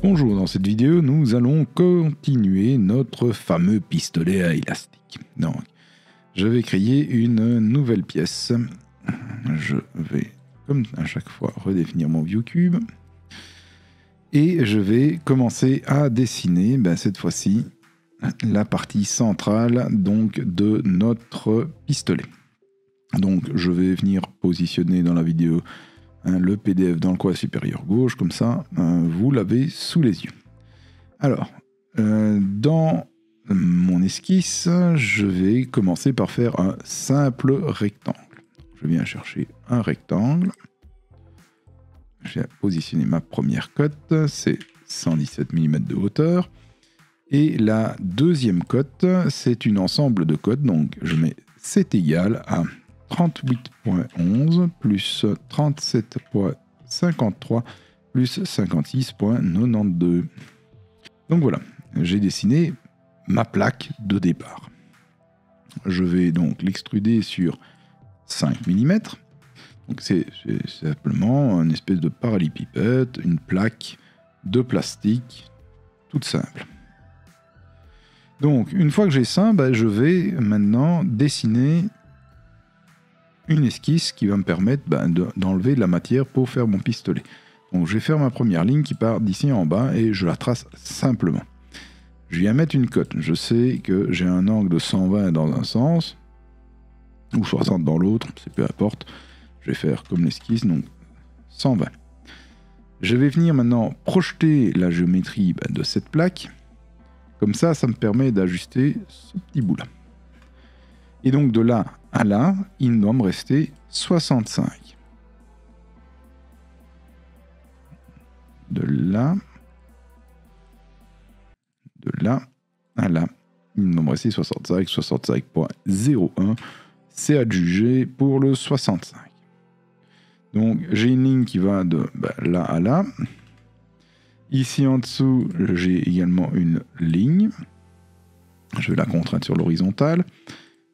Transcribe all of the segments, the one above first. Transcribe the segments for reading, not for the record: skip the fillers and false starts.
Bonjour, dans cette vidéo, nous allons continuer notre fameux pistolet à élastique. Donc, je vais créer une nouvelle pièce. Je vais, comme à chaque fois, redéfinir mon ViewCube. Et je vais commencer à dessiner, cette fois-ci, la partie centrale donc, de notre pistolet. Donc, je vais venir positionner dans la vidéo le PDF dans le coin supérieur gauche, comme ça, vous l'avez sous les yeux. Alors, dans mon esquisse, je vais commencer par faire un simple rectangle. Je viens chercher un rectangle. Je vais positionner ma première cote, c'est 117 mm de hauteur. Et la deuxième cote, c'est un ensemble de cotes, donc je mets c'est égal à 38.11 plus 37.53 plus 56.92. Donc voilà, j'ai dessiné ma plaque de départ. Je vais donc l'extruder sur 5 mm. Donc c'est simplement une espèce de parallélépipède, une plaque de plastique toute simple. Donc une fois que j'ai ça, je vais maintenant dessiner une esquisse qui va me permettre d'enlever de la matière pour faire mon pistolet. Donc je vais faire ma première ligne qui part d'ici en bas et je la trace simplement. Je viens mettre une cote. Je sais que j'ai un angle de 120 dans un sens ou 60 dans l'autre, c'est peu importe. Je vais faire comme l'esquisse, donc 120. Je vais venir maintenant projeter la géométrie de cette plaque. Comme ça, ça me permet d'ajuster ce petit bout-là. Et donc de là à là, il doit me rester 65. De là à là, il doit me rester 65, 65.01. C'est adjugé pour le 65. Donc j'ai une ligne qui va de là à là. Ici en dessous, j'ai également une ligne. Je vais la contraindre sur l'horizontale.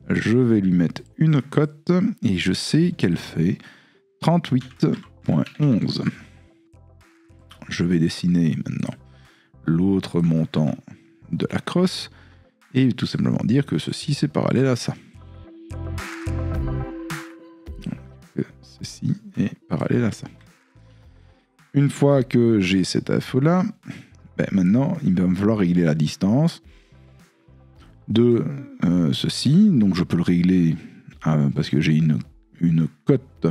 Je vais lui mettre une cote et je sais qu'elle fait 38.11. Je vais dessiner maintenant l'autre montant de la crosse et tout simplement dire que ceci c'est parallèle à ça. Donc, ceci est parallèle à ça. Une fois que j'ai cette info-là, maintenant il va me falloir régler la distance de ceci. Donc je peux le régler parce que j'ai une cote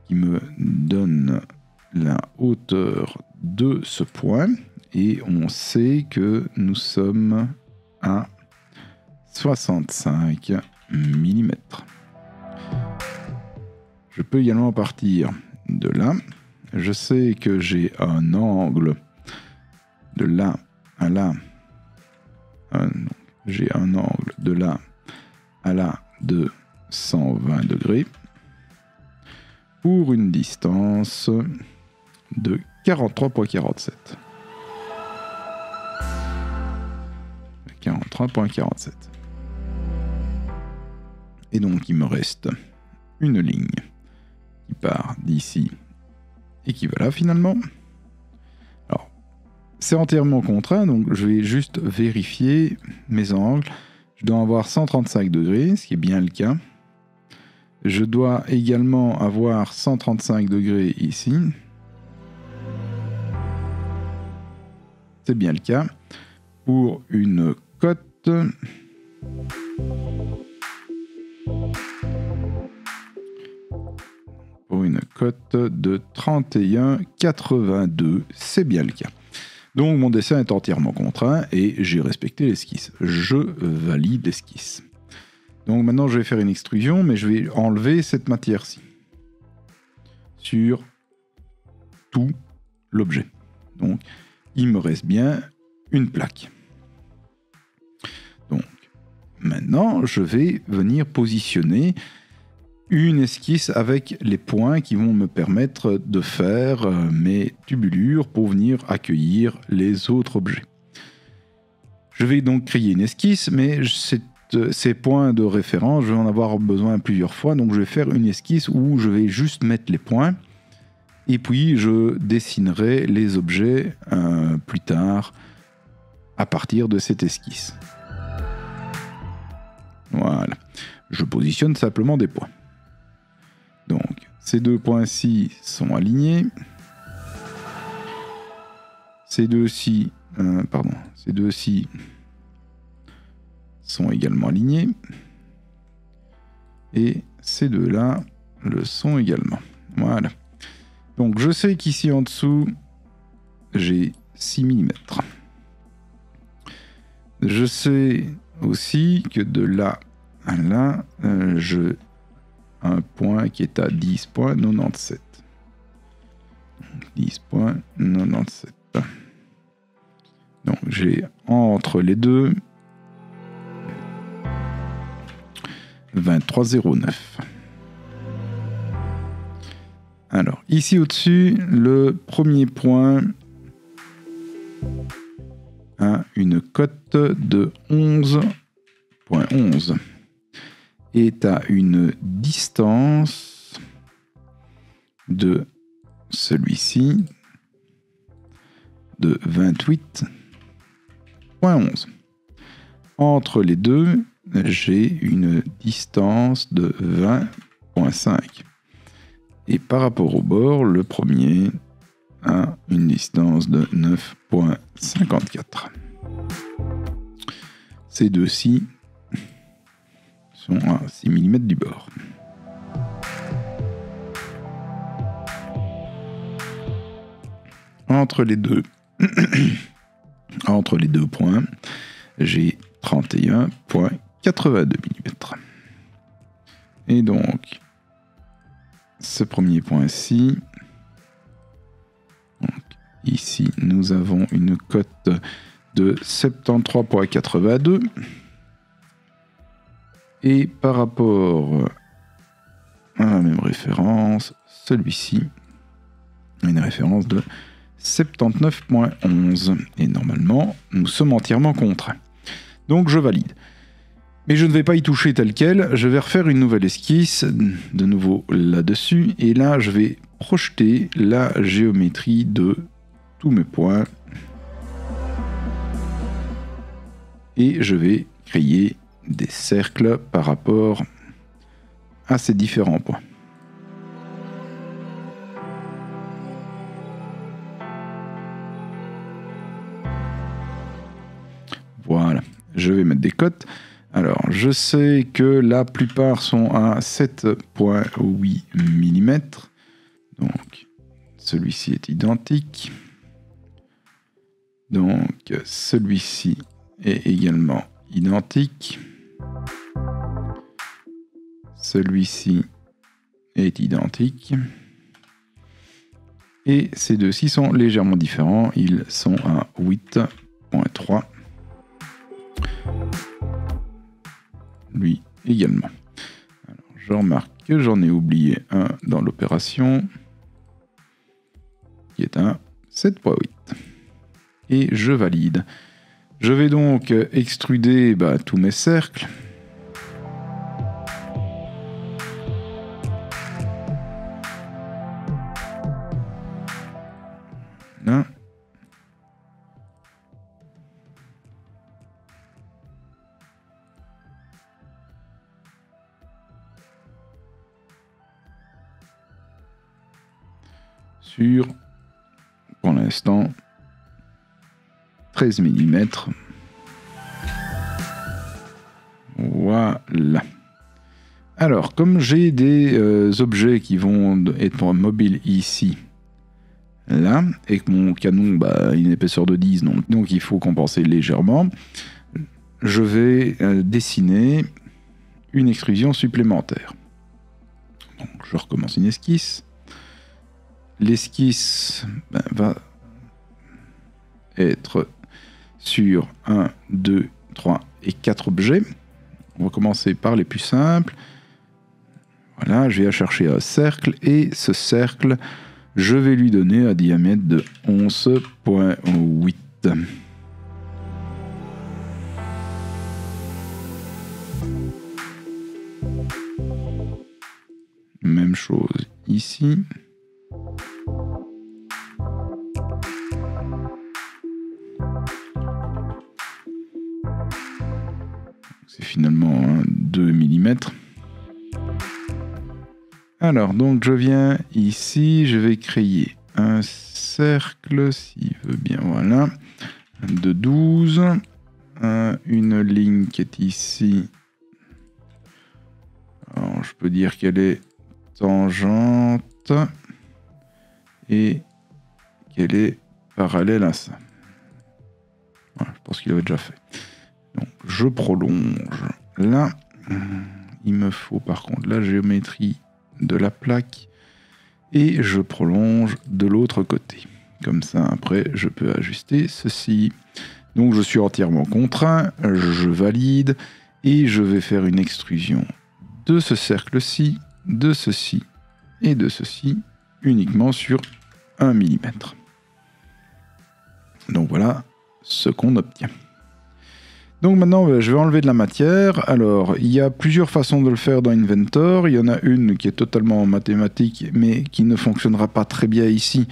qui me donne la hauteur de ce point. Et on sait que nous sommes à 65 mm. Je peux également partir de là. Je sais que j'ai un angle de là à là. J'ai un angle de là à là de 120 degrés pour une distance de 43.47. 43.47. Et donc il me reste une ligne qui part d'ici et qui va là finalement. Alors, c'est entièrement contraint, donc je vais juste vérifier mes angles. Je dois avoir 135 degrés, ce qui est bien le cas. Je dois également avoir 135 degrés ici. C'est bien le cas. Pour une cote de 31,82, c'est bien le cas. Donc mon dessin est entièrement contraint et j'ai respecté l'esquisse. Je valide l'esquisse. Donc maintenant je vais faire une extrusion, mais je vais enlever cette matière-ci sur tout l'objet. Donc il me reste bien une plaque. Donc maintenant je vais venir positionner une esquisse avec les points qui vont me permettre de faire mes tubulures pour venir accueillir les autres objets. Je vais donc créer une esquisse, mais ces points de référence, je vais en avoir besoin plusieurs fois, donc je vais faire une esquisse où je vais juste mettre les points Et puis, je dessinerai les objets plus tard à partir de cette esquisse. Voilà. Je positionne simplement des points. Donc, ces deux points-ci sont alignés. Ces deux-ci sont également alignés. Et ces deux-là le sont également. Voilà. Donc, je sais qu'ici en dessous, j'ai 6 mm. Je sais aussi que de là à là, j'ai un point qui est à 10,97. 10,97. Donc, j'ai entre les deux 23,09. Alors, ici au-dessus, le premier point a une cote de 11,11 est à une distance de celui-ci de 28,11. Entre les deux, j'ai une distance de 20,5. Et par rapport au bord, le premier a une distance de 9,54. Ces deux-ci sont à 6 mm du bord. Entre les deux points, j'ai 31,82 mm. Et donc, ce premier point-ci, ici, nous avons une cote de 73,82. Et par rapport à la même référence, celui-ci a une référence de 79,11. Et normalement, nous sommes entièrement contraints. Donc je valide. Mais je ne vais pas y toucher tel quel. Je vais refaire une nouvelle esquisse, de nouveau là-dessus. Et là, je vais projeter la géométrie de tous mes points. Et je vais créer des cercles par rapport à ces différents points. Voilà, je vais mettre des cotes. Alors, je sais que la plupart sont à 7,8 mm. Donc, celui-ci est identique. Donc, celui-ci est également identique. Celui-ci est identique. Et ces deux-ci sont légèrement différents. Ils sont à 8,3. Lui également. Alors, je remarque que j'en ai oublié un dans l'opération, qui est un 7,8. Et je valide. Je vais donc extruder tous mes cercles. Là. Sur, pour l'instant, 13 mm. Voilà. Alors, comme j'ai des objets qui vont être mobiles ici, là, et que mon canon a une épaisseur de 10, donc il faut compenser légèrement, je vais dessiner une extrusion supplémentaire. Donc, je recommence une esquisse. L'esquisse va être sur 1, 2, 3 et 4 objets. On va commencer par les plus simples. Voilà, je vais chercher un cercle et ce cercle, je vais lui donner un diamètre de 11,8. Même chose ici. finalement 2 mm. Alors, donc je viens ici, je vais créer un cercle, s'il veut bien, voilà, de 12. Une ligne qui est ici. Alors, je peux dire qu'elle est tangente et qu'elle est parallèle à ça. Voilà, je pense qu'il avait déjà fait. Donc, je prolonge là. Il me faut par contre la géométrie de la plaque et je prolonge de l'autre côté. Comme ça, après, je peux ajuster ceci. Donc, je suis entièrement contraint, je valide et je vais faire une extrusion de ce cercle-ci, de ceci et de ceci uniquement sur 1 mm. Donc, voilà ce qu'on obtient. Donc maintenant, je vais enlever de la matière. Alors, il y a plusieurs façons de le faire dans Inventor. Il y en a une qui est totalement mathématique, mais qui ne fonctionnera pas très bien ici,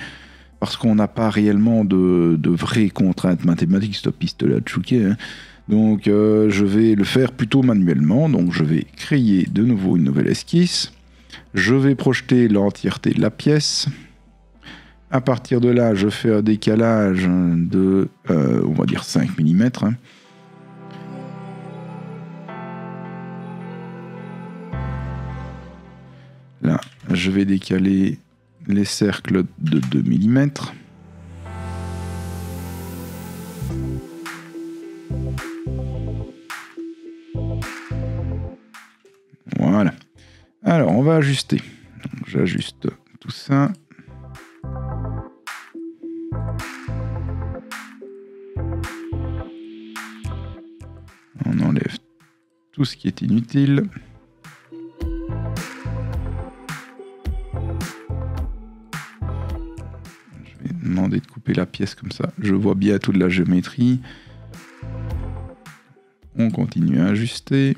parce qu'on n'a pas réellement de vraies contraintes mathématiques, ce pistolet à Tchouké. Hein. Donc, je vais le faire plutôt manuellement. Donc, je vais créer de nouveau une nouvelle esquisse. Je vais projeter l'entièreté de la pièce. À partir de là, je fais un décalage de, on va dire 5 mm. Hein. Là, je vais décaler les cercles de 2 mm. Voilà. Alors, on va ajuster. J'ajuste tout ça. On enlève tout ce qui est inutile. Demander de couper la pièce comme ça. Je vois bien toute la géométrie. On continue à ajuster.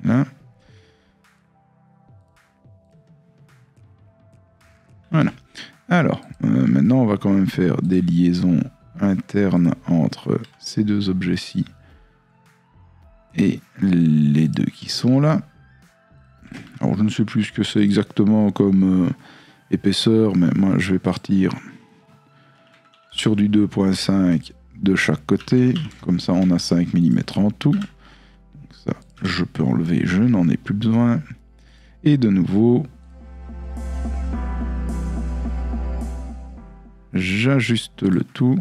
Là. Voilà. Alors, maintenant, on va quand même faire des liaisons internes entre ces deux objets-ci et les deux qui sont là. Alors, je ne sais plus ce que c'est exactement comme épaisseur, mais moi, je vais partir sur du 2.5 de chaque côté. Comme ça, on a 5 mm en tout. Donc ça, je peux enlever, je n'en ai plus besoin. Et de nouveau... J'ajuste le tout.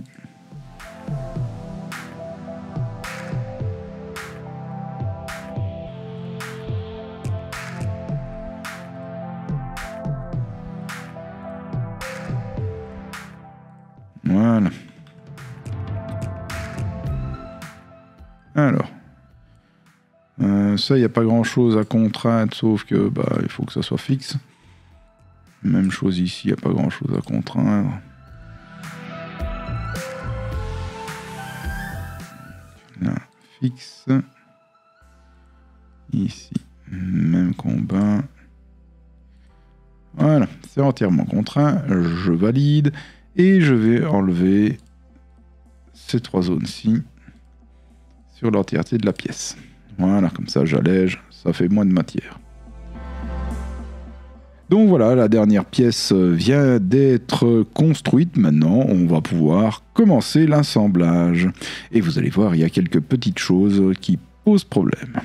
Voilà. Alors. Ça, il n'y a pas grand chose à contraindre, sauf que il faut que ça soit fixe. Même chose ici, il n'y a pas grand chose à contraindre. Là, fixe. Ici, même combat. Voilà, c'est entièrement contraint. Je valide et je vais enlever ces trois zones-ci sur l'entièreté de la pièce. Voilà, comme ça j'allège, ça fait moins de matière. Donc voilà, la dernière pièce vient d'être construite. Maintenant, on va pouvoir commencer l'assemblage. Et vous allez voir, il y a quelques petites choses qui posent problème.